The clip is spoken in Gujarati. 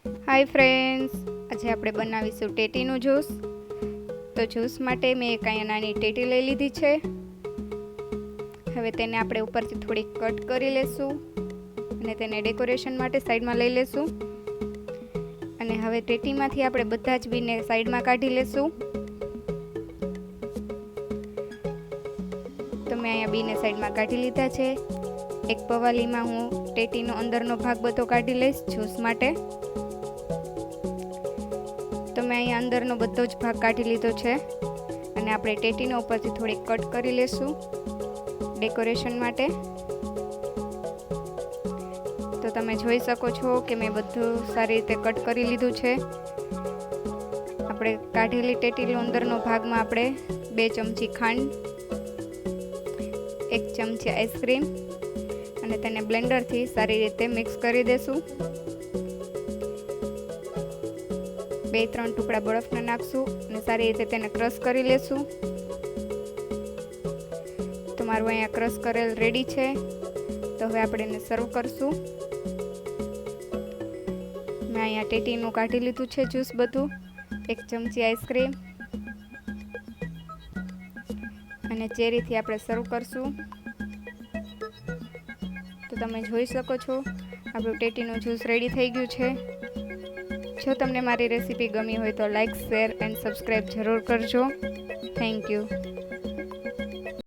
हाय फ्रेंड्स, आज આપણે બનાવીશું ટેટીનું જ્યુસ। તો જ્યુસ માટે મેં એક અહીંયા નાની ટેટી લઈ લીધી છે। હવે તેને આપણે ઉપરથી થોડી કટ કરી લેશું અને તેને ડેકોરેશન માટે સાઈડમાં લઈ લેશું। અને હવે ટેટીમાંથી આપણે બધા જ બીને સાઈડમાં કાઢી લેશું। તો મેં અહીંયા બીને સાઈડમાં કાઢી લીધા છે। એક પવાલીમાં હું ટેટીનો અંદરનો ભાગ બધો કાઢી લઈશ જ્યુસ માટે। તો મેં અહીંયા અંદરનો બધો જ ભાગ કાઢી લીધો છે અને આપણે ટેટીનો ઉપરથી થોડી કટ કરી લેશું ડેકોરેશન માટે। તો તમે જોઈ શકો છો કે મેં બધું સારી રીતે કટ કરી લીધું છે। આપણે કાઢેલી ટેટીનો અંદરનો ભાગમાં આપણે 2 ચમચી ખાંડ, 1 ચમચી આઈસ્ક્રીમ અને તેને બ્લેન્ડરથી સારી રીતે મિક્સ કરી દેશું। 2-3 ટુકડા બરફના નાખશું અને સારી રીતે તેને ક્રશ કરી લેશું। તો મારું અહીંયા ક્રશ કરેલ રેડી છે। તો હવે આપણે એને સર્વ કરશું। મેં અહીંયા ટેટીનું કાઢી લીધું છે જ્યુસ બધું, 1 ચમચી આઈસ્ક્રીમ અને ચેરીથી આપણે સર્વ કરશું। તો તમે જોઈ શકો છો આપણું ટેટીનું જ્યુસ રેડી થઈ ગયું છે। જો તમને મારી રેસીપી ગમી હોય તો લાઈક, શેર એન્ડ સબસ્ક્રાઈબ જરૂર કરજો। Thank you.